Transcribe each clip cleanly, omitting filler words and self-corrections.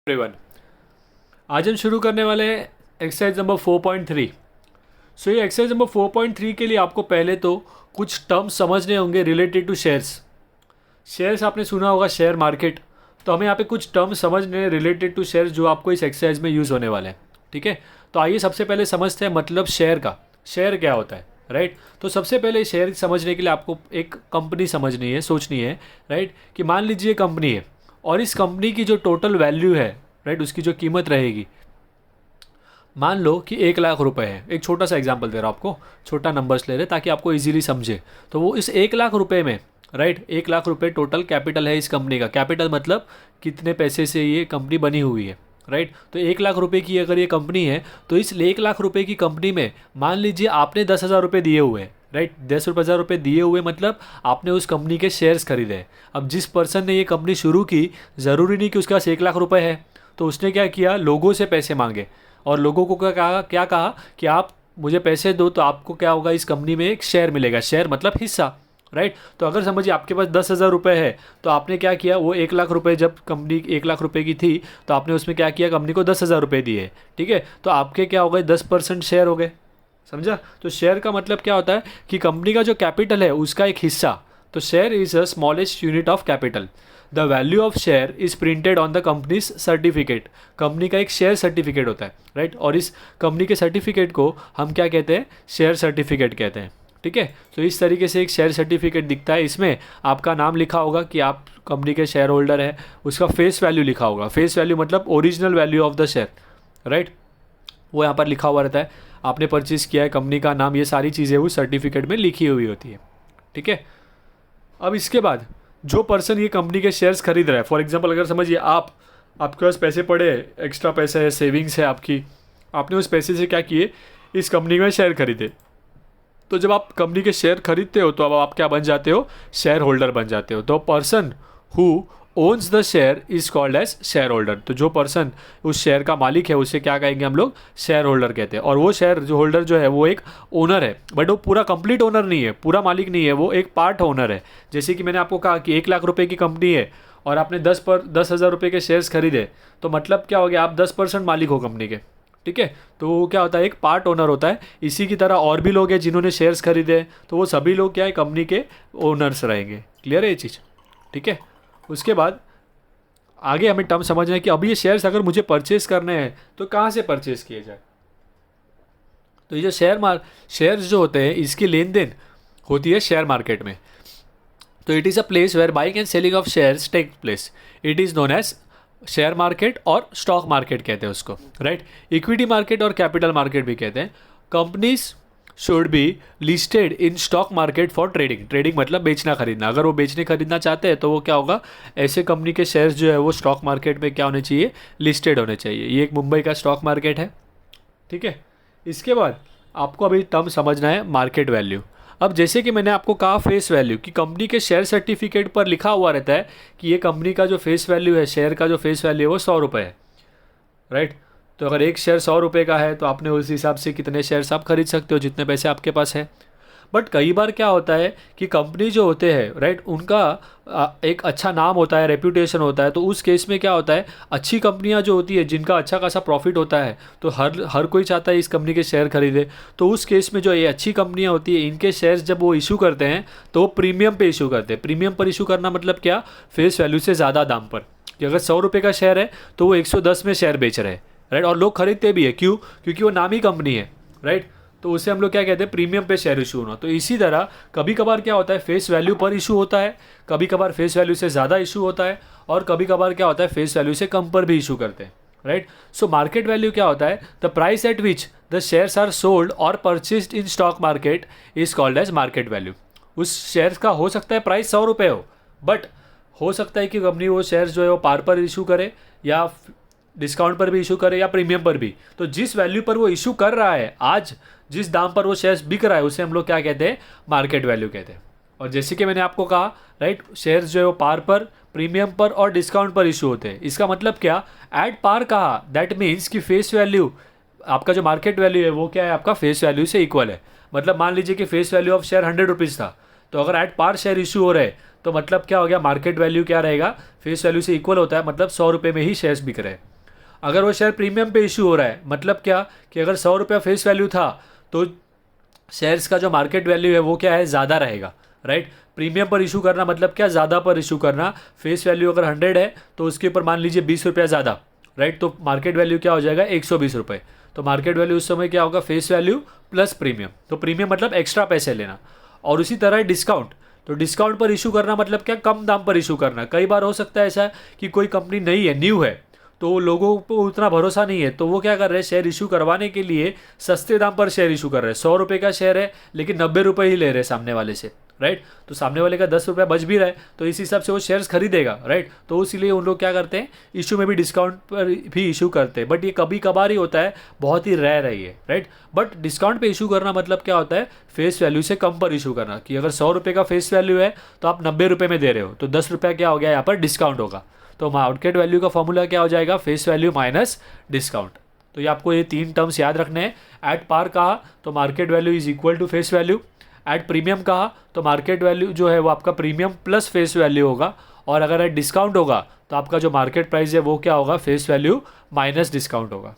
Everyone, आज हम शुरू करने वाले हैं एक्सरसाइज नंबर 4.3। सो ये एक्सरसाइज नंबर 4.3 के लिए आपको पहले तो कुछ टर्म्स समझने होंगे रिलेटेड टू शेयर्स आपने सुना होगा, शेयर मार्केट। तो हमें यहाँ पे कुछ टर्म्स समझने हैं रिलेटेड टू शेयर्स जो आपको इस एक्सरसाइज में यूज़ होने वाले हैं। ठीक है, तो आइए सबसे पहले समझते हैं मतलब शेयर का। शेयर क्या होता है, राइट। तो सबसे पहले शेयर समझने के लिए आपको एक कंपनी समझनी है, सोचनी है, राइट। कि मान लीजिए कंपनी है और इस कंपनी की जो टोटल वैल्यू है, राइट, उसकी जो कीमत रहेगी, मान लो कि 1,00,000 रुपए है। एक छोटा सा एग्जांपल दे रहा हूँ आपको, छोटा नंबर्स ले रहे ताकि आपको इजीली समझे। तो वो इस 1,00,000 रुपए में, राइट, 1,00,000 रुपए टोटल कैपिटल है इस कंपनी का। कैपिटल मतलब कितने पैसे से ये कंपनी बनी हुई है, राइट। तो 1,00,000 रुपए की अगर ये कंपनी है तो इस 1,00,000 रुपए की कंपनी में मान लीजिए आपने 10,000 रुपये दिए हुए हैं, राइट। 10,000 रुपये दिए हुए मतलब आपने उस कंपनी के शेयर्स खरीदे। अब जिस पर्सन ने ये कंपनी शुरू की, ज़रूरी नहीं कि उसके पास 1,00,000 रुपये है, तो उसने क्या किया, लोगों से पैसे मांगे और लोगों को क्या कहा कि आप मुझे पैसे दो तो आपको क्या होगा, इस कंपनी में एक शेयर मिलेगा। शेयर मतलब हिस्सा, राइट। तो अगर समझिए आपके पास 10,000 रुपये है तो आपने क्या किया, वो 1,00,000 रुपये, जब कंपनी 1,00,000 रुपये की थी तो आपने उसमें क्या किया, कंपनी को 10,000 रुपये दिए। ठीक है, तो आपके क्या हो गए, 10% शेयर हो गए। समझा। तो शेयर का मतलब क्या होता है कि कंपनी का जो कैपिटल है उसका एक हिस्सा। तो share is a smallest unit of capital. The value of share is printed on the companies certificate. Company का एक शेयर सर्टिफिकेट होता है, राइट। और इस कंपनी के सर्टिफिकेट को हम क्या कहते हैं, शेयर सर्टिफिकेट कहते हैं। ठीक है, तो इस तरीके से एक शेयर सर्टिफिकेट दिखता है। इसमें आपका नाम लिखा होगा कि आप कंपनी के शेयर होल्डर है, उसका फेस वैल्यू लिखा होगा। फेस वैल्यू मतलब original value of the share, right, वो यहाँ पर लिखा हुआ रहता है। आपने परचेज़ किया है, कंपनी का नाम, ये सारी चीज़ें उस सर्टिफिकेट में लिखी हुई होती है। ठीक है, अब इसके बाद जो पर्सन ये कंपनी के शेयर्स खरीद रहा है, फॉर एग्जांपल अगर समझिए आपके पास पैसे पड़े, एक्स्ट्रा पैसे है, सेविंग्स है आपकी, आपने उस पैसे से क्या किए, इस कंपनी में शेयर खरीदे। तो जब आप कंपनी के शेयर खरीदते हो तो अब आप क्या बन जाते हो, शेयर होल्डर बन जाते हो। तो person who owns the share is called as share holder. तो जो पर्सन उस शेयर का मालिक है उसे क्या कहेंगे हम लोग, शेयर होल्डर कहते हैं। और वो शेयर जो होल्डर जो है वो एक ओनर है, बट वो पूरा कंप्लीट ओनर नहीं है, पूरा मालिक नहीं है, वो एक पार्ट ओनर है। जैसे कि मैंने आपको कहा कि 1,00,000 रुपये की कंपनी है और आपने 10,000 रुपये के शेयर्स खरीदे, तो मतलब क्या हो गया, आप 10% मालिक हो कंपनी के। ठीक है, तो क्या होता है, एक पार्ट ओनर होता है। इसी की तरह और भी लोग हैं जिन्होंने शेयर्स खरीदे, तो वो सभी लोग क्या है, कंपनी के ओनर्स रहेंगे। क्लियर है ये चीज़। ठीक है, उसके बाद आगे हमें टर्म समझना है कि अभी ये शेयर्स अगर मुझे परचेस करने हैं तो कहाँ से परचेस किए जाए। तो ये जो शेयर्स जो होते हैं इसकी लेन देन होती है शेयर मार्केट में। तो it is a place where buying and selling of shares take place. It is known as share market और स्टॉक मार्केट कहते हैं उसको, राइट। इक्विटी मार्केट और कैपिटल मार्केट भी कहते हैं। Companies should be listed in stock market for trading. Trading मतलब बेचना खरीदना। अगर वो बेचने खरीदना चाहते हैं तो वो क्या होगा, ऐसे कंपनी के शेयर्स जो है वो स्टॉक मार्केट में क्या होने चाहिए, लिस्टेड होने चाहिए। ये एक मुंबई का स्टॉक मार्केट है। ठीक है, इसके बाद आपको अभी टर्म समझना है मार्केट वैल्यू। अब जैसे कि मैंने आपको कहा फेस वैल्यू, कि कंपनी के शेयर सर्टिफिकेट पर लिखा हुआ रहता है कि ये कंपनी का जो फेस वैल्यू है, शेयर का जो फेस वैल्यू है वो 100 रुपये है, राइट। तो अगर एक शेयर 100 रुपये का है तो आपने उस हिसाब से कितने शेयर्स आप खरीद सकते हो, जितने पैसे आपके पास है। बट कई बार क्या होता है कि कंपनी जो होते हैं, राइट, उनका एक अच्छा नाम होता है, रेप्यूटेशन होता है। तो उस केस में क्या होता है, अच्छी कंपनियां जो होती है जिनका अच्छा खासा प्रॉफिट होता है, तो हर कोई चाहता है इस कंपनी के शेयर खरीदे। तो उस केस में जो ये अच्छी कंपनियां होती है, इनके शेयर्स जब वो इशू करते हैं तो वो प्रीमियम पे इशू करते हैं। प्रीमियम पर इशू करना मतलब क्या, फेस वैल्यू से ज़्यादा दाम पर। कि अगर 100 रुपये का शेयर है तो वो 110 में शेयर बेच रहे हैं, राइट। और लोग खरीदते भी है, क्यों, क्योंकि वो नामी कंपनी है, राइट। तो उसे हम लोग क्या कहते हैं, प्रीमियम पे शेयर इशू होना। तो इसी तरह कभी कभार क्या होता है, फेस वैल्यू पर इशू होता है, कभी कभार फेस वैल्यू से ज़्यादा इशू होता है, और कभी कभार क्या होता है, फेस वैल्यू से कम पर भी इशू करते हैं, राइट। सो मार्केट वैल्यू क्या होता है, the price at which the shares are sold और purchased in stock market is called as market value. उस शेयर्स का हो सकता है प्राइस 100 रुपये हो, बट हो सकता है कि कंपनी वो शेयर्स जो है वो पार पर इशू करे, या डिस्काउंट पर भी इशू करे, या प्रीमियम पर भी। तो जिस वैल्यू पर वो इशू कर रहा है, आज जिस दाम पर वो शेयर्स बिक रहा है, उसे हम लोग क्या कहते हैं, मार्केट वैल्यू कहते हैं। और जैसे कि मैंने आपको कहा, राइट, शेयर्स जो है वो पार पर, प्रीमियम पर और डिस्काउंट पर इशू होते हैं। इसका मतलब क्या, एट पार कहा, दैट मीन्स कि फेस वैल्यू, आपका जो मार्केट वैल्यू है वो क्या है, आपका फेस वैल्यू से इक्वल है। मतलब मान लीजिए कि face value of share 100 rupees था, तो अगर एट पार शेयर इशू हो रहे तो मतलब क्या हो गया, मार्केट वैल्यू क्या रहेगा, फेस वैल्यू से इक्वल होता है, मतलब 100 रुपये में ही शेयर्स बिक रहे हैं। अगर वो शेयर प्रीमियम पे इशू हो रहा है, मतलब क्या कि अगर 100 रुपया फेस वैल्यू था तो शेयर्स का जो मार्केट वैल्यू है वो क्या है, ज़्यादा रहेगा, राइट। प्रीमियम पर इशू करना मतलब क्या, ज़्यादा पर इशू करना। फेस वैल्यू अगर 100 है तो उसके ऊपर मान लीजिए 20 रुपया ज़्यादा, राइट, तो मार्केट वैल्यू क्या हो जाएगा, 120 रुपये। तो मार्केट वैल्यू उस समय क्या होगा, फेस वैल्यू प्लस प्रीमियम। तो प्रीमियम मतलब एक्स्ट्रा पैसे लेना। और उसी तरह डिस्काउंट, तो डिस्काउंट पर इशू करना मतलब क्या, कम दाम पर इशू करना। कई बार हो सकता है ऐसा कि कोई कंपनी नई है, न्यू है, तो लोगों को उतना भरोसा नहीं है, तो वो क्या कर रहे हैं, शेयर इशू करवाने के लिए सस्ते दाम पर शेयर इशू कर रहे हैं। 100 रुपये का शेयर है लेकिन 90 रुपये ही ले रहे हैं सामने वाले से, राइट। तो सामने वाले का 10 रुपया बच भी रहा है, तो इस हिसाब से वो शेयर्स खरीदेगा, राइट। तो इसलिए उन लोग क्या करते हैं, इशू में भी डिस्काउंट पर भी इशू करते हैं। बट ये कभी कभार ही होता है, बहुत ही रेयर है ये, राइट। बट डिस्काउंट पे इशू करना मतलब क्या होता है, फेस वैल्यू से कम पर इशू करना। कि अगर 100 रुपये का फेस वैल्यू है तो आप 90 रुपये में दे रहे हो, तो 10 रुपया क्या हो गया, यहाँ पर डिस्काउंट होगा। तो मार्केट वैल्यू का फॉर्मूला क्या हो जाएगा, फेस वैल्यू माइनस डिस्काउंट। तो ये आपको ये 3 टर्म्स याद रखने हैं। एट पार कहा तो market value is equal to face value. At premium कहा तो मार्केट वैल्यू जो है वो आपका प्रीमियम प्लस फेस वैल्यू होगा। और अगर एट डिस्काउंट होगा तो आपका जो मार्केट प्राइस है वो क्या होगा, फेस वैल्यू माइनस डिस्काउंट होगा,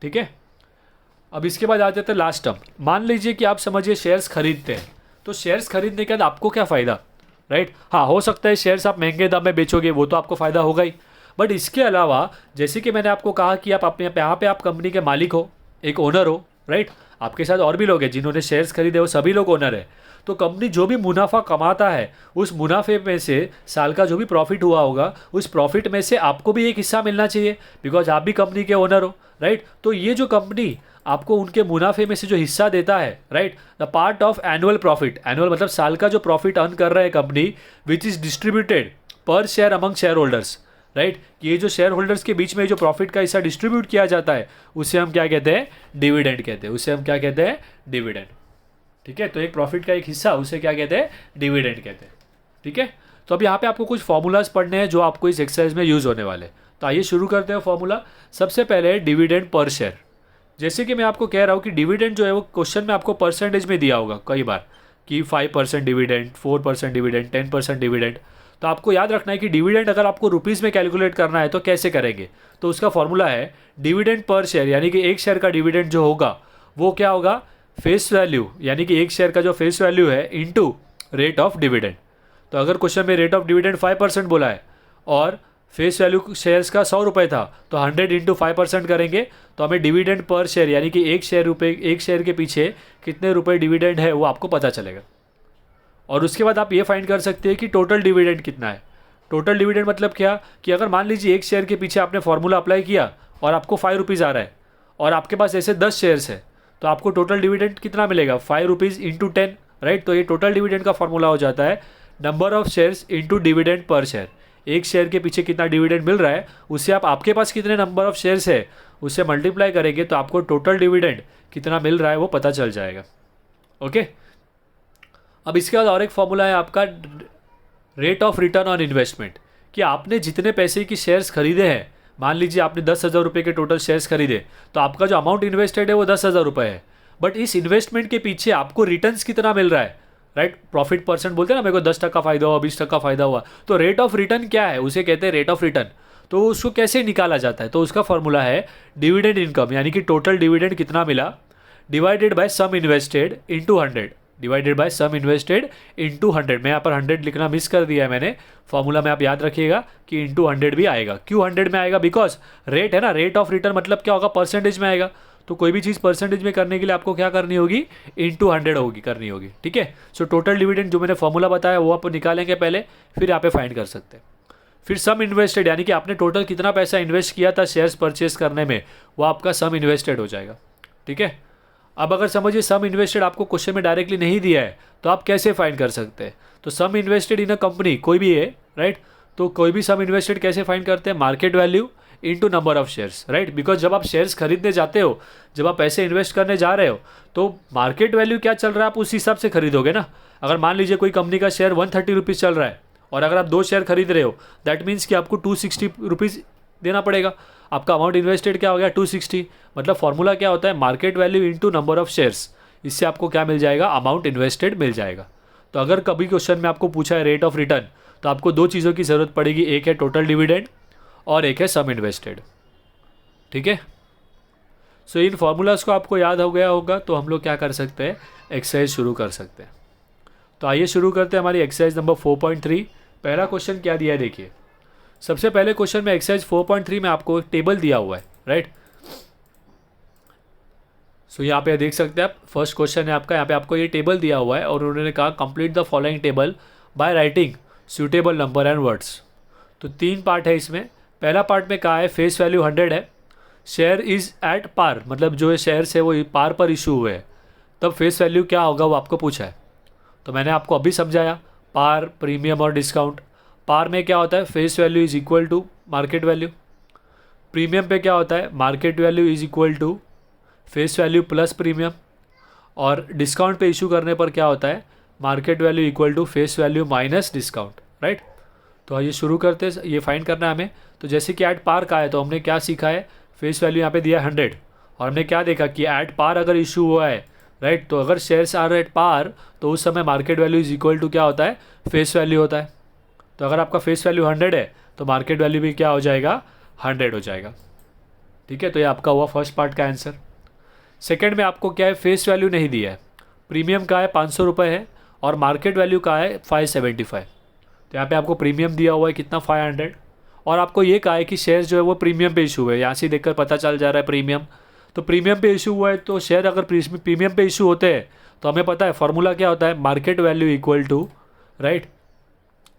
ठीक है। अब इसके बाद आ जाते हैं लास्ट टर्म। मान लीजिए कि आप समझिए शेयर्स खरीदते हैं, तो शेयर्स खरीदने के बाद आपको क्या फ़ायदा, राइट। हाँ, हो सकता है शेयर्स आप महंगे दाम में बेचोगे, वो तो आपको फ़ायदा होगा ही। बट इसके अलावा जैसे कि मैंने आपको कहा कि आप अपने यहाँ पे आप कंपनी के मालिक हो, एक ओनर हो, राइट। आपके साथ और भी लोग हैं जिन्होंने शेयर्स खरीदे, वो सभी लोग ओनर है। तो कंपनी जो भी मुनाफा कमाता है, उस मुनाफे में से साल का जो भी प्रॉफिट हुआ होगा, उस प्रॉफिट में से आपको भी एक हिस्सा मिलना चाहिए, बिकॉज आप भी कंपनी के ओनर हो, राइट। तो ये जो कंपनी आपको उनके मुनाफे में से जो हिस्सा देता है, right, the part of annual profit, annual मतलब साल का जो प्रॉफिट अर्न कर रहा है कंपनी, विच इज़ डिस्ट्रीब्यूटेड पर share among share holders, right. ये जो शेयर होल्डर्स के बीच में जो प्रॉफिट का हिस्सा डिस्ट्रीब्यूट किया जाता है, उसे हम क्या कहते हैं, डिविडेंड कहते हैं। उसे हम क्या कहते हैं, डिविडेंड, ठीक है। तो एक प्रॉफिट का एक हिस्सा, उसे क्या कहते हैं, डिविडेंड कहते हैं, ठीक है। तो अब यहाँ पे आपको कुछ फॉर्मूलाज पढ़ने हैं जो आपको इस एक्सरसाइज में यूज़ होने वाले। तो आइए शुरू करते हैं फॉर्मूला। सबसे पहले डिविडेंड पर शेयर। जैसे कि मैं आपको कह रहा हूँ कि डिविडेंड जो है वो क्वेश्चन में आपको परसेंटेज में दिया होगा कई बार, कि 5% डिविडेंड, 4% डिविडेंड, 10% डिविडेंड। तो आपको याद रखना है कि डिविडेंड अगर आपको रुपीज़ में कैलकुलेट करना है तो कैसे करेंगे। तो उसका फॉर्मूला है डिविडेंड पर शेयर, यानी कि एक शेयर का डिविडेंड जो होगा वो क्या होगा, फेस वैल्यू, यानी कि एक शेयर का जो फेस वैल्यू है इनटू रेट ऑफ डिविडेंड। तो अगर क्वेश्चन में रेट ऑफ डिविडेंड 5% बोला है और फेस वैल्यू शेयर्स का 100 रुपये था, तो 100 इंटू 5% करेंगे तो हमें डिविडेंड पर शेयर, यानी कि एक शेयर के पीछे कितने रुपए डिविडेंड है वो आपको पता चलेगा। और उसके बाद आप ये फाइंड कर सकते हैं कि टोटल डिविडेंड कितना है। टोटल डिविडेंड मतलब क्या, कि अगर मान लीजिए एक शेयर के पीछे आपने फॉर्मूला अप्लाई किया और आपको 5 रुपीज़ आ रहा है और आपके पास ऐसे 10 शेयर्स है, तो आपको टोटल डिविडेंड कितना मिलेगा, 5 रुपीज़ इंटू 10, राइट। तो ये टोटल डिविडेंड का फॉर्मूला हो जाता है number of shares into dividend per share. एक शेयर के पीछे कितना डिविडेंड मिल रहा है उससे आप आपके पास कितने नंबर ऑफ शेयर्स है उससे मल्टीप्लाई करेंगे तो आपको टोटल डिविडेंड कितना मिल रहा है वो पता चल जाएगा, ओके। अब इसके बाद और एक फॉर्मूला है आपका rate of return on investment, कि आपने जितने पैसे की शेयर्स खरीदे हैं, मान लीजिए आपने 10,000 रुपये के टोटल शेयर्स खरीदे, तो आपका जो अमाउंट इन्वेस्टेड है वो 10,000 रुपये है। बट इस इन्वेस्टमेंट के पीछे आपको रिटर्न्स कितना मिल रहा है, राइट। प्रॉफिट परसेंट बोलते हैं ना, मेरे को 10% फ़ायदा हुआ, 20% फ़ायदा हुआ। तो रेट ऑफ रिटर्न क्या है, उसे कहते हैं रेट ऑफ रिटर्न। तो उसको कैसे निकाला जाता है, तो उसका फॉर्मूला है डिविडेंड इनकम, यानी कि टोटल डिविडेंड कितना मिला, divided by sum invested into 100, divided by sum invested into 100। मैं यहाँ पर 100 लिखना मिस कर दिया है मैंने, फॉर्मूला में आप याद रखिएगा कि इंटू 100 भी आएगा। क्यों 100 में आएगा, बिकॉज रेट है ना, रेट ऑफ रिटर्न मतलब क्या होगा, परसेंटेज में आएगा। तो कोई भी चीज़ परसेंटेज में करने के लिए आपको क्या करनी होगी, इंटू 100 होगी करनी होगी, ठीक है। सो टोटल डिविडेंड जो मैंने फॉर्मूला बताया वो आप निकालेंगे पहले, फिर यहाँ पे फाइंड कर सकते हैं। फिर सम इन्वेस्टेड, यानी कि आपने टोटल कितना पैसा इन्वेस्ट किया था शेयर्स परचेस करने में, वो आपका सम इन्वेस्टेड हो जाएगा, ठीक है। अब अगर समझिए सम इन्वेस्टेड आपको क्वेश्चन में डायरेक्टली नहीं दिया है तो आप कैसे फाइंड कर सकते हैं। तो सम इन्वेस्टेड इन अ कंपनी कोई भी है, राइट। तो कोई भी सम इन्वेस्टेड कैसे फाइंड करते हैं, market value into number of shares, right. Because जब आप शेयर्स खरीदने जाते हो, जब आप पैसे इन्वेस्ट करने जा रहे हो, तो मार्केट वैल्यू क्या चल रहा है आप उस हिसाब से खरीदोगे ना। अगर मान लीजिए कोई कंपनी का शेयर 130 रुपीज़ चल रहा है और अगर आप 2 शेयर खरीद रहे हो, दैट मीन्स कि आपको 260 रुपीज़ देना पड़ेगा। आपका अमाउंट इन्वेस्टेड क्या हो गया, 260। मतलब फॉर्मूला क्या होता है, market value into number of shares. इससे आपको क्या मिल जाएगा, अमाउंट इन्वेस्टेड मिल जाएगा। तो अगर कभी क्वेश्चन में आपको पूछा है रेट ऑफ रिटर्न, तो आपको 2 चीज़ों की ज़रूरत पड़ेगी, एक है टोटल डिविडेंड और एक है सम इन्वेस्टेड, ठीक है। सो इन फार्मूलाज़ को आपको याद हो गया होगा, तो हम लोग क्या कर सकते हैं, एक्सरसाइज शुरू कर सकते हैं। तो आइए शुरू करते हैं हमारी एक्सरसाइज नंबर 4.3। पहला क्वेश्चन क्या दिया है देखिए। सबसे पहले क्वेश्चन में एक्सरसाइज 4.3 में आपको एक टेबल दिया हुआ है, राइट। सो यहाँ पे देख सकते हैं आप, फर्स्ट क्वेश्चन है आपका, यहाँ पे आपको ये टेबल दिया हुआ है और उन्होंने कहा complete the following table by writing suitable number and words. तो 3 पार्ट है इसमें। पहला पार्ट में कहा है फेस वैल्यू 100 है, शेयर इज़ एट पार, मतलब जो शेयर्स है वो पार पर इशू हुए हैं, तब फेस वैल्यू क्या होगा वो आपको पूछा है। तो मैंने आपको अभी समझाया पार, प्रीमियम और डिस्काउंट। पार में क्या होता है, face value is equal to market value. Premium पे क्या होता है, market value is equal to face value plus premium. और डिस्काउंट पे इशू करने पर क्या होता है, market value equal to face value minus discount, right. तो ये शुरू करते हैं, ये फाइंड करना है हमें। तो जैसे कि एट पार का है तो हमने क्या सीखा है, फेस वैल्यू यहाँ पे दिया है 100 और हमने क्या देखा कि एट पार अगर इशू हुआ है, राइट, तो अगर शेयर्स आर एट पार तो उस समय market value is equal to क्या होता है, फेस वैल्यू होता है। तो अगर आपका फेस वैल्यू 100 है तो मार्केट वैल्यू भी क्या हो जाएगा, 100 हो जाएगा। ठीक है, तो ये आपका हुआ फर्स्ट पार्ट का आंसर। सेकेंड में आपको क्या है, फेस वैल्यू नहीं दिया है, प्रीमियम का है 500 रुपये है और मार्केट वैल्यू का है 575। तो यहाँ पे आपको प्रीमियम दिया हुआ है कितना, 500, और आपको ये कहा है कि शेयर जो है वो प्रीमियम पे इशू है। यहाँ से देखकर पता चल जा रहा है प्रीमियम, तो प्रीमियम पे इशू हुआ है तो शेयर अगर प्रीमियम पे इशू होते हैं तो हमें पता है फॉर्मूला क्या होता है, market value equal to, right,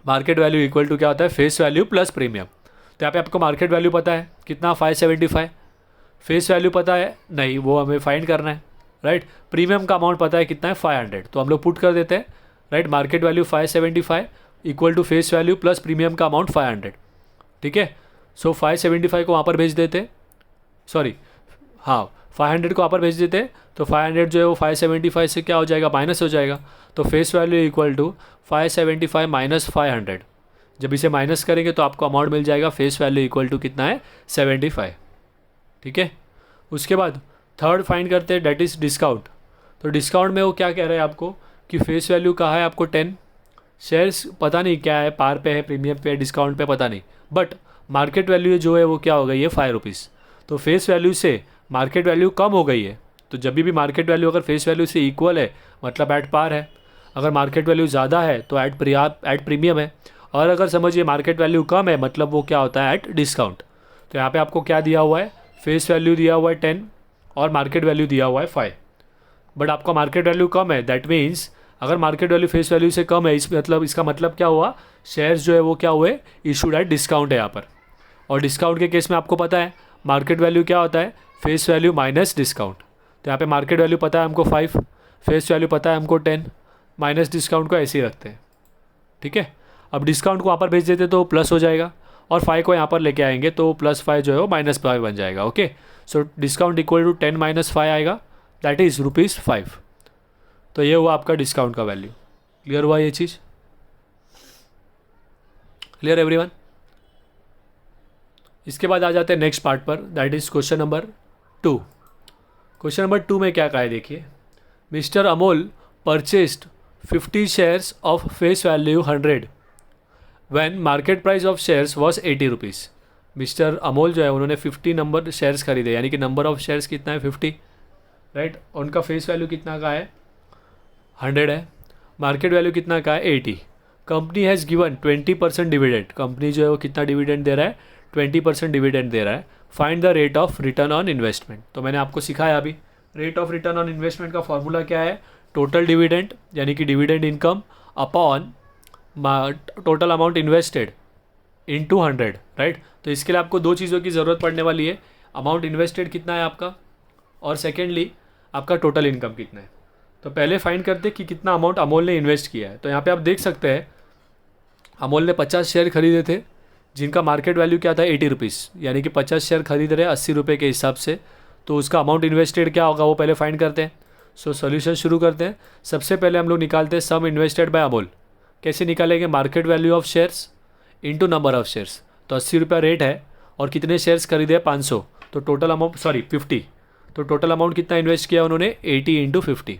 market value equal to क्या होता है, फेस वैल्यू प्लस प्रीमियम। तो यहाँ पे आपको मार्केट वैल्यू पता है कितना, 575। फेस वैल्यू पता है नहीं, वो हमें फाइंड करना है, राइट। प्रीमियम का अमाउंट पता है कितना है, 500, तो हम लोग पुट कर देते हैं, right. Market value 575 equal to face value plus premium का अमाउंट 500, ठीक है। सो 575 को वहाँ पर भेज देते, सॉरी हाँ 500 को वहाँ पर भेज देते, तो 500 जो है वो 575 से क्या हो जाएगा, माइनस हो जाएगा। तो face value equal to 575 minus 500, जब इसे माइनस करेंगे तो आपको अमाउंट मिल जाएगा, फेस वैल्यू इक्वल टू कितना है, 75, ठीक है। उसके बाद थर्ड फाइंड करते हैं, डेट इज़ डिस्काउंट। तो डिस्काउंट में वो क्या कह रहे हैं आपको कि फेस वैल्यू कहा है आपको 10, शेयर्स पता नहीं क्या है, पार पे है, प्रीमियम पे है, डिस्काउंट पे पता नहीं, बट मार्केट वैल्यू जो है वो क्या हो गई है, 5 रुपीज़। तो फेस वैल्यू से मार्केट वैल्यू कम हो गई है, तो जब भी मार्केट वैल्यू अगर फेस वैल्यू से इक्वल है मतलब एट पार है, अगर मार्केट वैल्यू ज़्यादा है तो एट प्रीमियम है, और अगर समझिए मार्केट वैल्यू कम है मतलब वो क्या होता है, एट डिस्काउंट। तो यहाँ पे आपको क्या दिया हुआ है, फेस वैल्यू दिया हुआ है 10 और मार्केट वैल्यू दिया हुआ है 5, बट आपका मार्केट वैल्यू कम है, दैट मीन्स अगर मार्केट वैल्यू फेस वैल्यू से कम है, इसका मतलब क्या हुआ, शेयर्स जो है वो क्या हुए, इशूड एट डिस्काउंट है यहाँ पर। और डिस्काउंट के केस में आपको पता है मार्केट वैल्यू क्या होता है, फेस वैल्यू माइनस डिस्काउंट। तो यहाँ पे मार्केट वैल्यू पता है हमको 5, फेस वैल्यू पता है हमको 10, माइनस डिस्काउंट को ऐसे ही रखते हैं, ठीक है। अब डिस्काउंट को वहाँ पर भेज देते तो प्लस हो जाएगा, और 5 को यहाँ पर लेके आएंगे तो +5 जो है वो -5 बन जाएगा, okay. So discount equal to 10 minus 5 आएगा, दैट इज़ ₹5। तो ये हुआ आपका डिस्काउंट का वैल्यू। क्लियर हुआ ये चीज़, क्लियर एवरीवन। इसके बाद आ जाते हैं नेक्स्ट पार्ट पर, that is question number 2। Question number 2 में क्या कहा है देखिए, mister Amol purchased 50 shares of face value 100 when market price of shares was 80 rupees. Mister Amol जो है उन्होंने 50 नंबर शेयर्स खरीदे, यानी कि नंबर ऑफ शेयर्स कितना है, 50, राइट। उनका फेस वैल्यू कितना का है, 100 है, मार्केट वैल्यू कितना का है, 80। Company has given 20% dividend, company जो है वो कितना डिविडेंड दे रहा है, 20% डिविडेंड दे रहा है। Find the rate of return on investment. तो मैंने आपको सिखाया अभी, rate of return on investment का फॉर्मूला क्या है, टोटल डिविडेंड यानी कि dividend income upon total amount invested into 100, right. तो इसके लिए आपको 2 चीज़ों की ज़रूरत पड़ने वाली है, अमाउंट इन्वेस्टेड कितना है आपका, और सेकेंडली आपका टोटल इनकम कितना है। तो पहले फाइंड करते कि कितना अमाउंट अमोल ने इन्वेस्ट किया है। तो यहाँ पे आप देख सकते हैं अमोल ने 50 शेयर खरीदे थे जिनका मार्केट वैल्यू क्या था, 80 रुपीज़, यानी कि 50 शेयर खरीद रहे 80 रुपये के हिसाब से, तो उसका अमाउंट इन्वेस्टेड क्या होगा वो पहले फाइंड करते हैं। सो सोल्यूशन शुरू करते हैं। सबसे पहले हम लोग निकालते हैं सम इन्वेस्टेड बाय अमोल। कैसे निकालेंगे, market value of shares into number of shares. तो 80 रुपया रेट है और कितने शेयर्स खरीदे, 500, तो टोटल अमाउंट 50, तो टोटल अमाउंट कितना इन्वेस्ट किया उन्होंने, 80 इंटू 50।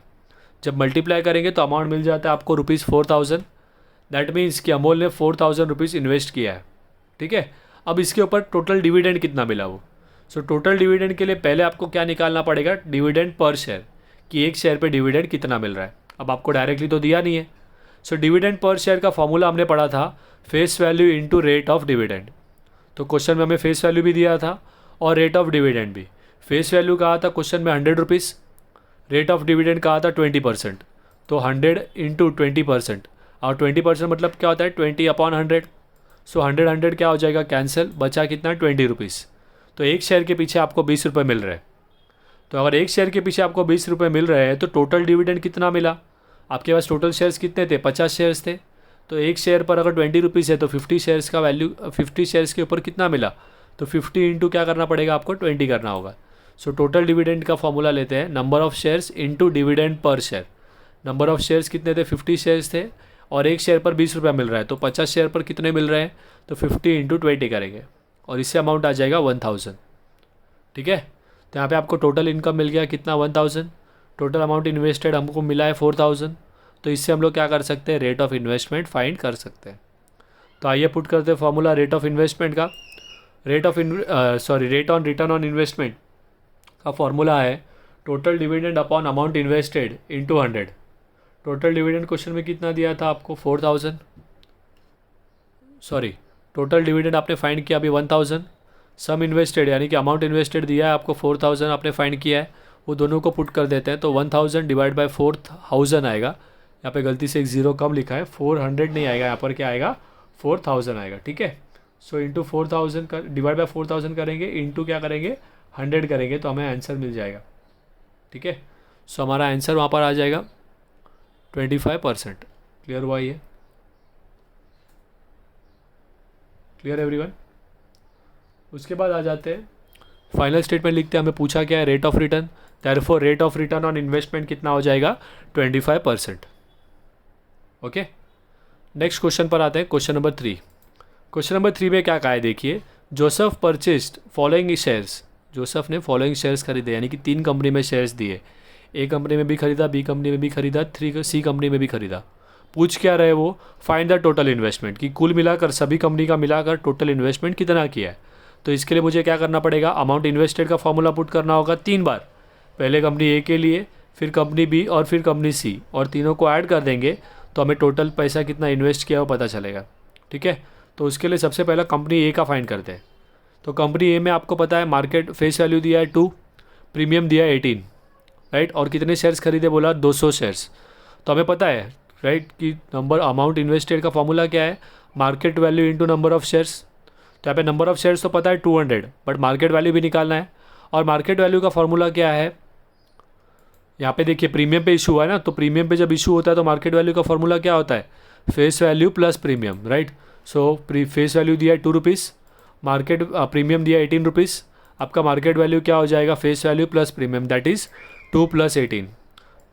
जब मल्टीप्लाई करेंगे तो अमाउंट मिल जाता है आपको ₹4000। दैट मीन्स कि अमोल ने ₹4000 इन्वेस्ट किया है, ठीक है। अब इसके ऊपर टोटल डिविडेंड कितना मिला वो, सो टोटल डिविडेंड के लिए पहले आपको क्या निकालना पड़ेगा, डिविडेंड पर शेयर, कि एक शेयर पे डिविडेंड कितना मिल रहा है। अब आपको डायरेक्टली तो दिया नहीं है, सो डिविडेंड पर शेयर का फॉर्मूला हमने पढ़ा था face value into rate of dividend. तो क्वेश्चन में हमें फेस वैल्यू भी दिया था और रेट ऑफ डिविडेंड भी। फेस वैल्यू कहा था क्वेश्चन में 100 रुपीज़, रेट ऑफ डिविडेंड कहा था 20%, तो 100 इंटू 20%, और 20% मतलब क्या होता है 20/100। सो 100 क्या हो जाएगा, कैंसिल, बचा कितना 20 रुपीज़। तो एक शेयर के पीछे आपको 20 रुपये मिल रहे हैं। तो अगर एक शेयर के पीछे आपको 20 रुपये मिल रहे हैं तो टोटल डिविडेंड कितना मिला, आपके पास टोटल शेयर्स कितने थे, 50 शेयर्स थे। तो एक शेयर पर अगर 20 रुपीज़ है तो 50 शेयर्स का वैल्यू, 50 शेयर्स के ऊपर कितना मिला, तो 50 इंटू क्या करना पड़ेगा आपको, 20 करना होगा। सो टोटल डिविडेंड का फॉर्मूला लेते हैं number of shares into dividend per share. Number of shares कितने थे, 50 शेयर्स थे, और एक शेयर पर 20 रुपया मिल रहा है, तो 50 शेयर पर कितने मिल रहे हैं, तो 50 इंटू 20 करेंगे और इससे अमाउंट आ जाएगा 1000। ठीक है, तो यहाँ पे आपको टोटल इनकम मिल गया कितना, 1000। टोटल अमाउंट इन्वेस्टेड हमको मिला है 4000। तो इससे हम लोग क्या कर सकते हैं, रेट ऑफ इन्वेस्टमेंट फाइंड कर सकते हैं। तो आइए पुट करते हैं फॉर्मूला रेट ऑफ इन्वेस्टमेंट का। Rate on return on investment का फॉर्मूला है total dividend upon amount invested into 100। Total dividend question में कितना दिया था आपको, 4000, सॉरी टोटल डिविडेंड आपने फाइंड किया अभी 1000, सम इन्वेस्टेड यानी कि अमाउंट इन्वेस्टेड दिया है आपको 4000 आपने फाइंड किया है, वो दोनों को पुट कर देते हैं। तो 1000 डिवाइड बाय 4000 आएगा, यहाँ पे गलती से एक जीरो कम लिखा है, 400 नहीं आएगा, यहाँ पर क्या आएगा 4000 आएगा। ठीक है, सो इंटू 4000 कर डिवाइड बाय 4000 करेंगे, इंटू क्या करेंगे 100 करेंगे, तो हमें आंसर मिल जाएगा। ठीक है, सो हमारा आंसर वहाँ पर आ जाएगा 25%। क्लियर हुआ ये, क्लियर एवरीवन। उसके बाद आ जाते हैं फाइनल स्टेटमेंट लिखते हैं, हमें पूछा क्या है, rate of return, therefore rate of return on investment कितना हो जाएगा, 25%। ओके, नेक्स्ट क्वेश्चन पर आते हैं, क्वेश्चन नंबर 3। क्वेश्चन नंबर 3 में क्या कहा है देखिए, Joseph purchased following shares. Joseph ने फॉलोइंग शेयर्स खरीदे, यानी कि 3 कंपनी में शेयर्स दिए, ए कंपनी में भी खरीदा, बी कंपनी में भी खरीदा, सी कंपनी में भी खरीदा। पूछ क्या रहे वो, फाइंड द टोटल इन्वेस्टमेंट, कि कुल मिलाकर सभी कंपनी का मिलाकर टोटल इन्वेस्टमेंट कितना किया है। तो इसके लिए मुझे क्या करना पड़ेगा, अमाउंट इन्वेस्टेड का फॉर्मूला पुट करना होगा 3 बार, पहले कंपनी ए के लिए, फिर कंपनी बी और फिर कंपनी सी, और तीनों को ऐड कर देंगे तो हमें टोटल पैसा कितना इन्वेस्ट किया वो पता चलेगा। ठीक है, तो उसके लिए सबसे पहला कंपनी ए का फाइंड करते हैं। तो कंपनी ए में आपको पता है मार्केट फेस वैल्यू दिया है 2, प्रीमियम दिया है 18, राइट, और कितने शेयर्स खरीदे बोला 200 शेयर्स। तो हमें पता है राइट कि नंबर अमाउंट इन्वेस्टेड का फॉर्मूला क्या है, market value into number of shares. तो यहाँ पे नंबर ऑफ शेयर्स तो पता है 200, बट मार्केट वैल्यू भी निकालना है, और मार्केट वैल्यू का फॉर्मूला क्या है, यहाँ पे देखिए प्रीमियम पे इशू हुआ है ना, तो प्रीमियम पे जब इशू होता है तो मार्केट वैल्यू का फॉर्मूला क्या होता है, face value plus premium, right. सो फेस वैल्यू दिया है 2 रुपीज़, मार्केट प्रीमियम दिया 18 रुपीज़, आपका मार्केट वैल्यू क्या हो जाएगा, face value plus premium, that is 2 + 18।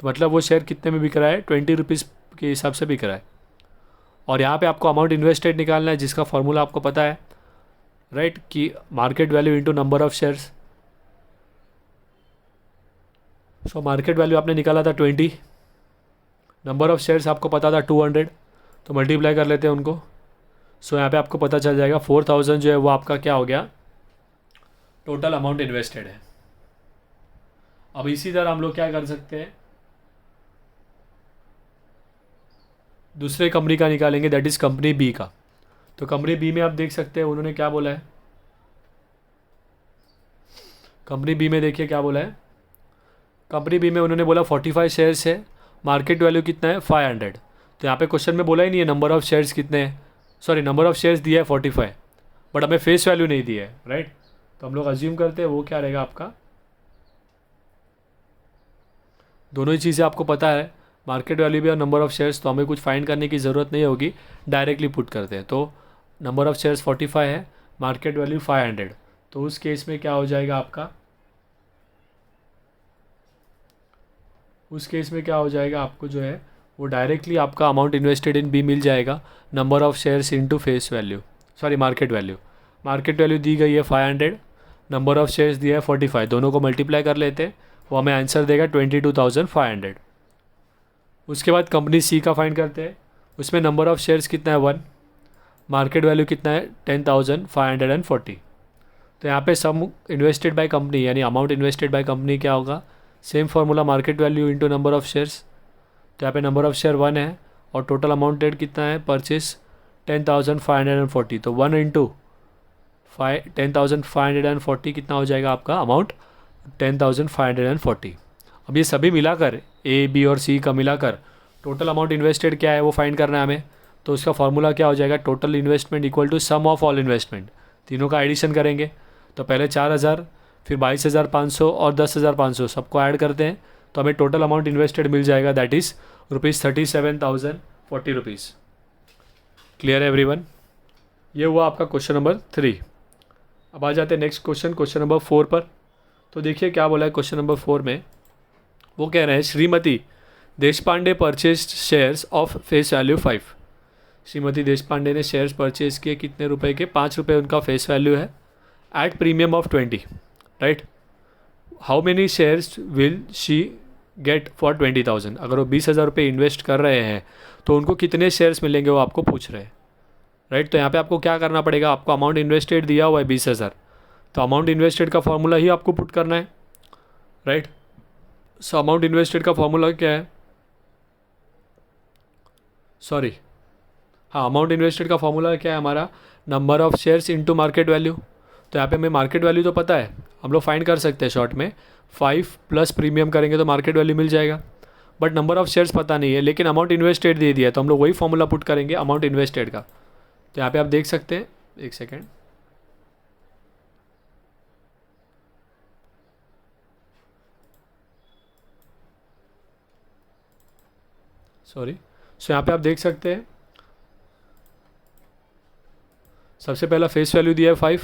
तो मतलब वो शेयर कितने में बिक रहा है, 20 रुपीज़ के हिसाब से बिक रहा है। और यहाँ पे आपको अमाउंट इन्वेस्टेड निकालना है, जिसका फॉर्मूला आपको पता है राइट, कि market value into number of shares. So market value आपने निकाला था 20, नंबर ऑफ शेयर्स आपको पता था 200, तो मल्टीप्लाई कर लेते हैं उनको। सो यहाँ पे आपको पता चल जाएगा 4000 जो है वो आपका क्या हो गया, टोटल अमाउंट इन्वेस्टेड है। अब इसी तरह हम लोग क्या कर सकते हैं, दूसरे कंपनी का निकालेंगे, दैट इज़ कंपनी बी का। तो कंपनी बी में आप देख सकते हैं उन्होंने क्या बोला है, कंपनी बी में देखिए क्या बोला है, कंपनी बी में उन्होंने बोला 45 शेयर्स है, मार्केट वैल्यू कितना है 500। तो यहाँ पे क्वेश्चन में बोला ही नहीं है नंबर ऑफ शेयर्स कितने हैं, सॉरी नंबर ऑफ शेयर्स दिया है 45, बट हमें फेस वैल्यू नहीं दिया है, राइट। तो हम लोग अज्यूम करते हैं वो क्या रहेगा आपका, दोनों ही चीज़ें आपको पता है, मार्केट वैल्यू भी और नंबर ऑफ शेयर्स, तो हमें कुछ फाइंड करने की ज़रूरत नहीं होगी, डायरेक्टली पुट करते हैं। तो नंबर ऑफ शेयर्स 45 है, मार्केट वैल्यू 500, तो उस केस में क्या हो जाएगा आपका, उस केस में क्या हो जाएगा आपको जो है वो डायरेक्टली आपका अमाउंट इन्वेस्टेड इन बी मिल जाएगा, number of shares into face value, sorry market value. Market value दी गई है 500, नंबर ऑफ शेयर्स दिया है 45, दोनों को मल्टीप्लाई कर लेते हैं, वो हमें आंसर देगा 22,500। उसके बाद कंपनी सी का फाइंड करते हैं, उसमें नंबर ऑफ शेयर्स कितना है 1, मार्केट वैल्यू कितना है 10,540। तो यहाँ पे सम इन्वेस्टेड बाय कंपनी यानी अमाउंट इन्वेस्टेड बाय कंपनी क्या होगा, same formula market value into number of shares. तो यहाँ पे नंबर ऑफ शेयर 1 है और टोटल अमाउंटेड कितना है परचेस 10,540, तो 1 इंटू 10,540 कितना हो जाएगा आपका अमाउंट 10,540। अब ये सभी मिलाकर ए बी और सी का मिलाकर टोटल अमाउंट इन्वेस्टेड क्या है वो फाइंड करना है हमें। तो उसका फॉर्मूला क्या हो जाएगा, total investment equal to sum of all investment. तीनों का एडिशन करेंगे तो पहले 4,000 फिर 22,500 और 10,500 सबको ऐड करते हैं तो हमें टोटल अमाउंट इन्वेस्टेड मिल जाएगा, दैट इज़ ₹37,040। क्लियर है एवरीवन? ये हुआ आपका क्वेश्चन नंबर 3। अब आ जाते हैं नेक्स्ट क्वेश्चन नंबर 4 पर। तो देखिए क्या बोला है क्वेश्चन नंबर 4 में, वो कह रहे हैं Shrimati Deshpande purchased shares of face value 5। Shrimati Deshpande ने शेयर्स परचेज किए कितने रुपए के, 5 रुपये उनका फेस वैल्यू है, at premium of 20, right. How many shares will she get for 20,000। अगर वो 20,000 रुपये इन्वेस्ट कर रहे हैं तो उनको कितने शेयर्स मिलेंगे वो आपको पूछ रहे हैं, राइट। तो यहाँ पे आपको क्या करना पड़ेगा, आपको अमाउंट इन्वेस्टेड दिया हुआ है 20,000, तो अमाउंट इन्वेस्टेड का फॉर्मूला ही आपको पुट करना है, राइट। सो अमाउंट इन्वेस्टेड का फॉर्मूला क्या है, सॉरी हाँ, अमाउंट इन्वेस्टेड का फॉर्मूला क्या है हमारा, number of shares into market value. तो यहाँ पे हमें मार्केट वैल्यू तो पता है, हम लोग फाइंड कर सकते हैं शॉर्ट में, 5 प्लस प्रीमियम करेंगे तो मार्केट वैल्यू मिल जाएगा। बट नंबर ऑफ शेयर्स पता नहीं है, लेकिन अमाउंट इन्वेस्टेड दे दिया है तो हम लोग वही फॉर्मूला पुट करेंगे अमाउंट इन्वेस्टेड का। तो यहाँ पे आप देख सकते हैं, एक सेकेंड, सॉरी। सो यहाँ पे आप देख सकते हैं सबसे पहला फेस वैल्यू दिया है 5,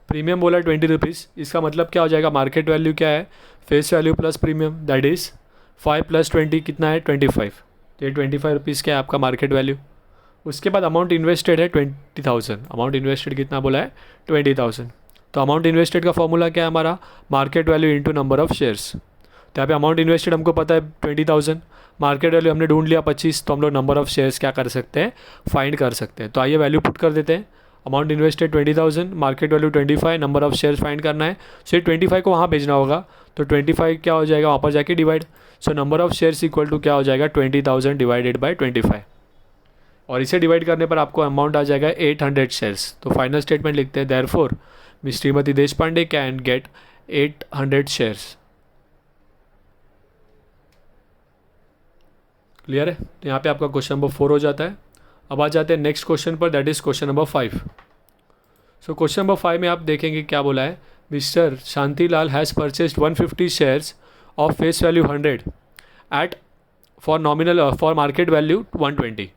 प्रीमियम बोला 20 रुपीज़। इसका मतलब क्या हो जाएगा, मार्केट वैल्यू क्या है, face value plus premium, that is 5 + 20 कितना है 25। तो ये 25 रुपीज़ क्या है आपका मार्केट वैल्यू। उसके बाद अमाउंट इन्वेस्टेड है 20,000, अमाउंट इन्वेस्टेड कितना बोला है 20,000। तो अमाउंट इन्वेस्टेड का फॉर्मूला क्या है हमारा, market value into number of shares. तो यहाँ पे अमाउंट इन्वेस्टेड हमको पता है 20,000, मार्केट वैल्यू हमने ढूंढ लिया 25, तो हम लोग नंबर ऑफ शेयर्स क्या कर सकते हैं, फाइंड कर सकते हैं। तो आइए वैल्यू पुट कर देते हैं, amount invested 20,000, market value 25, number of shares find करना है। सो ये 25 को वहाँ भेजना होगा, तो 25 क्या हो जाएगा वहाँ पर जाके divide. So number of shares equal to क्या हो जाएगा 20,000 डिवाइडेड बाय 25, और इसे डिवाइड करने पर आपको अमाउंट आ जाएगा 800 शेयर्स। तो फाइनल स्टेटमेंट लिखते हैं, therefore miss Shrimati Deshpande can get 800 shares. Clear है? तो यहाँ पे आपका क्वेश्चन नंबर 4 हो जाता है। अब आ जाते हैं नेक्स्ट क्वेश्चन पर, that is question number 5। So question number 5 में आप देखेंगे क्या बोला है, mister Shantilal has purchased 150 shares of face value 100 at for nominal for market value 120।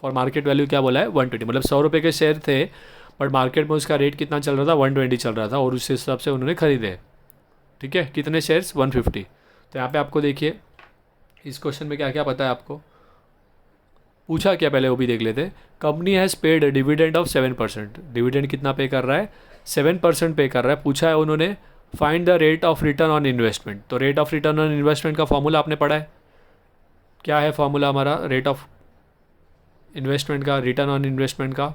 For market value क्या बोला है 120, मतलब 100 रुपये के शेयर थे बट मार्केट में उसका रेट कितना चल रहा था 120 चल रहा था, और उस हिसाब से उन्होंने खरीदे। ठीक है, कितने शेयर्स 150। तो यहाँ पे आपको देखिए इस क्वेश्चन में क्या क्या पता है आपको, पूछा क्या पहले वो भी देख लेते। Company has paid dividend of 7%, dividend कितना पे कर रहा है 7% पे कर रहा है। पूछा है उन्होंने find the rate of return on investment. तो rate of return on investment का फॉर्मूला आपने पढ़ा है, क्या है फॉर्मूला हमारा रेट ऑफ इन्वेस्टमेंट का, रिटर्न ऑन इन्वेस्टमेंट का,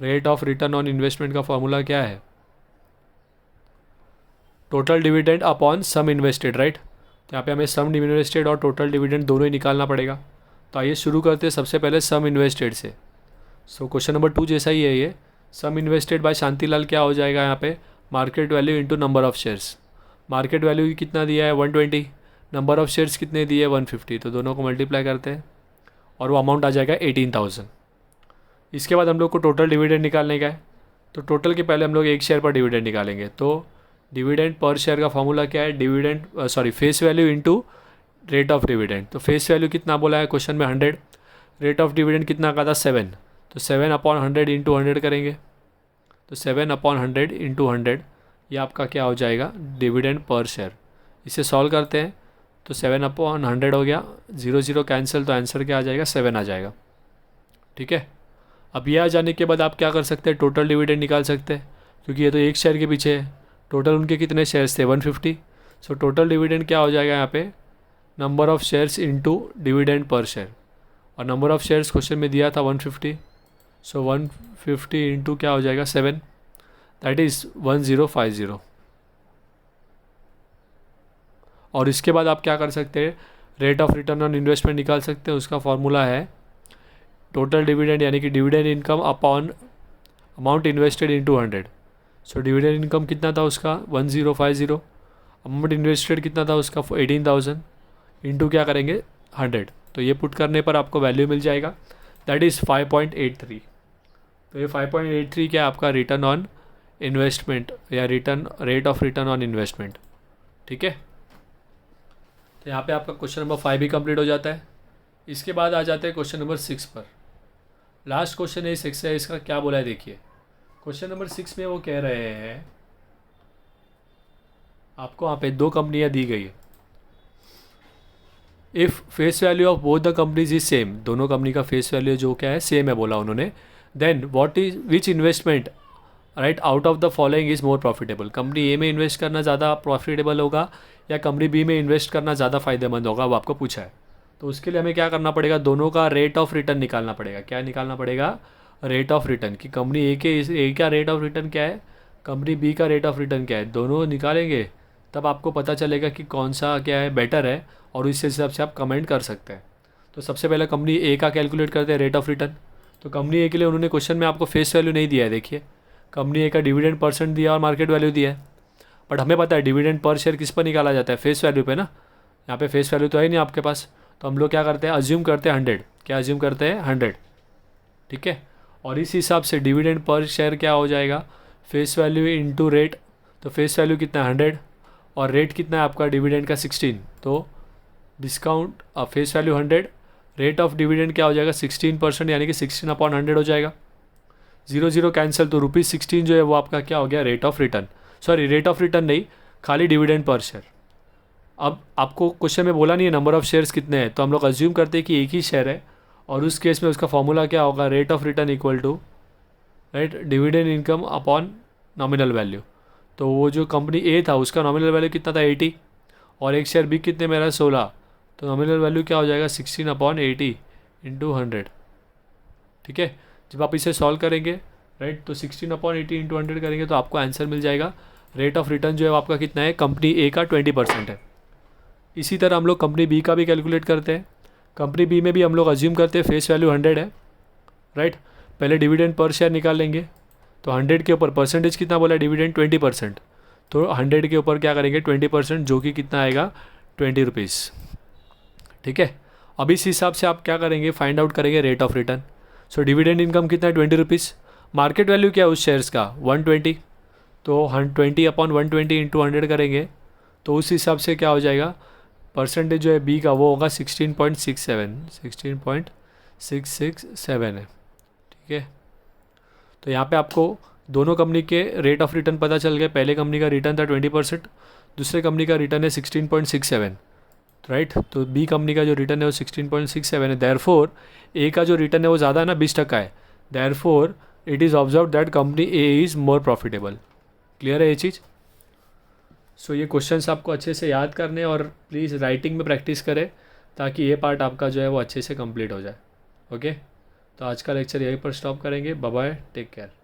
rate of return on investment का फॉर्मूला क्या है, total dividend upon sum invested, right. तो यहाँ पे हमें सम इन्वेस्टेड और टोटल डिविडेंड दोनों ही निकालना पड़ेगा। तो आइए शुरू करते हैं सबसे पहले सम इन्वेस्टेड से। सो क्वेश्चन नंबर 2 जैसा ही है ये, सम इन्वेस्टेड बाय शांतिलाल क्या हो जाएगा यहाँ पे, market value into number of shares. Market value कितना दिया है 120, नंबर ऑफ शेयर्स कितने दिए 150, तो दोनों को मल्टीप्लाई करते हैं और वो अमाउंट आ जाएगा 18,000। इसके बाद हम लोग को टोटल डिविडेंड निकालने का है, तो टोटल के पहले हम लोग एक शेयर पर डिविडेंड निकालेंगे। तो डिविडेंड पर शेयर का फॉर्मूला क्या है, dividend face value into rate of dividend. तो फेस वैल्यू कितना बोला है क्वेश्चन में 100, रेट ऑफ डिविडेंड कितना का था 7, तो 7/100 इंटू 100 करेंगे। तो 7/100 इंटू 100 ये आपका क्या हो जाएगा डिविडेंड पर शेयर। इसे सॉल्व करते हैं तो 7/100 हो गया, 0 0 कैंसिल, तो आंसर क्या आ जाएगा 7 आ जाएगा। ठीक है, अब ये आ जाने के बाद आप क्या कर सकते हैं, टोटल डिविडेंड निकाल सकते हैं, क्योंकि ये तो एक शेयर के पीछे है। टोटल उनके कितने शेयर्स थे 150, सो टोटल डिविडेंड क्या हो जाएगा यहाँ पे number of shares into dividend per share, और नंबर ऑफ़ शेयर्स क्वेश्चन में दिया था 150, सो 150 इंटू क्या हो जाएगा 7, दैट इज़ 1050। और इसके बाद आप क्या कर सकते हैं, rate of return on investment निकाल सकते हैं। उसका फॉर्मूला है टोटल डिविडेंड यानी कि dividend income upon amount invested into 100। So dividend income कितना था उसका 1050, अमाउंट इन्वेस्टेड कितना था उसका 18,000, इंटू क्या करेंगे 100। तो ये पुट करने पर आपको वैल्यू मिल जाएगा, दैट इज़ 5.83। तो ये 5.83 क्या आपका रिटर्न ऑन इन्वेस्टमेंट या return rate of return on investment. ठीक है, तो यहाँ पे आपका क्वेश्चन नंबर 5 भी कंप्लीट हो जाता है। इसके बाद आ जाते हैं क्वेश्चन नंबर 6 पर। लास्ट क्वेश्चन है इस एक्सरसाइज का, क्या बोला है देखिए। क्वेश्चन नंबर 6 में वो कह रहे हैं आपको यहाँ पे 2 कंपनियाँ दी गई है। If face value of both the companies is same, दोनों कंपनी का फेस वैल्यू जो क्या है सेम है बोला उन्होंने, then what is which investment right out of the following is more profitable. Company A में इन्वेस्ट करना ज़्यादा प्रॉफिटेबल होगा या कंपनी बी में इन्वेस्ट करना ज़्यादा फायदेमंद होगा, वो आपको पूछा है। तो उसके लिए हमें क्या करना पड़ेगा, दोनों का रेट ऑफ रिटर्न निकालना पड़ेगा। क्या निकालना पड़ेगा, रेट ऑफ रिटर्न, कि कंपनी ए का रेट ऑफ रिटर्न क्या है, कंपनी बी का रेट ऑफ रिटर्न क्या है, दोनों निकालेंगे तब आपको पता चलेगा कि कौन सा क्या है बेटर है, और इस हिसाब से आप कमेंट कर सकते हैं। तो सबसे पहले कंपनी ए का कैलकुलेट करते हैं रेट ऑफ रिटर्न। तो कंपनी ए के लिए उन्होंने क्वेश्चन में आपको फेस वैल्यू नहीं दिया है, देखिए कंपनी ए का डिविडेंड परसेंट दिया और मार्केट वैल्यू दिया है, बट हमें पता है डिविडेंड पर शेयर किस पर निकाला जाता है, फेस वैल्यू पे ना। यहाँ पे फेस वैल्यू तो है नहीं आपके पास, तो हम लोग क्या करते हैं, अज्यूम करते हैं 100। क्या अज्यूम करते हैं 100, ठीक है। और इस हिसाब से डिविडेंड पर शेयर क्या हो जाएगा, फेस वैल्यू इंटू रेट। तो फेस वैल्यू कितना है 100 और रेट कितना है आपका डिविडेंड का 16, तो discount face value 100, rate of dividend क्या हो जाएगा 16%, यानी कि 16/100 हो जाएगा। 0 कैंसिल, तो ₹16 जो है वो आपका क्या हो गया, rate of return. Sorry, rate of return नहीं, खाली डिविडेंड पर शेयर। अब आपको क्वेश्चन में बोला नहीं है नंबर ऑफ़ शेयर्स कितने हैं, तो हम लोग अज्यूम करते हैं कि एक ही शेयर है, और उस केस में उसका फॉर्मूला क्या होगा, rate of return equal to right dividend income upon nominal value. तो वो जो कंपनी ए था उसका नॉमिनल वैल्यू कितना था 80, और एक शेयर बी कितने में रहा 16, तो नॉमिनल वैल्यू क्या हो जाएगा 16/80 इंटू 100। ठीक है, जब आप इसे सॉल्व करेंगे राइट, तो 16/80 इंटू 100 करेंगे तो आपको आंसर मिल जाएगा। रेट ऑफ रिटर्न जो है आपका कितना है, कंपनी ए का 20% है। इसी तरह हम लोग कंपनी बी का भी कैलकुलेट करते हैं। कंपनी बी में भी हम लोग अज्यूम करते हैं फेस वैल्यू 100 है राइट। पहले डिविडेंड पर शेयर निकाल लेंगे, तो 100 के ऊपर परसेंटेज कितना बोला है डिविडेंड 20%, तो 100 के ऊपर क्या करेंगे 20%, जो कि कितना आएगा 20 रुपीज़। ठीक है, अब इस हिसाब से आप क्या करेंगे, फाइंड आउट करेंगे rate of return. So dividend income कितना है 20 रुपीज़, मार्केट वैल्यू क्या है उस शेयर्स का 120, तो 20/120 इंटू 100 करेंगे, तो उस हिसाब से क्या हो जाएगा, परसेंटेज जो है बी का वो होगा 16.67 है। ठीक है, तो यहाँ पे आपको दोनों कंपनी के रेट ऑफ रिटर्न पता चल गए। पहले कंपनी का रिटर्न था 20%, दूसरे कंपनी का रिटर्न है 16.67 राइट। तो बी कंपनी का जो रिटर्न है वो 16.67 है। देयरफॉर ए का जो रिटर्न है वो ज़्यादा है ना, 20% है। Therefore it is observe that company A is more profitable. Clear है ये चीज़। सो ये क्वेश्चंस आपको अच्छे से याद करने और प्लीज़ राइटिंग में प्रैक्टिस करें, ताकि ये पार्ट आपका जो है वो अच्छे से कंप्लीट हो जाए। ओके, तो आज का लेक्चर यहीं पर स्टॉप करेंगे। Bye bye, take care.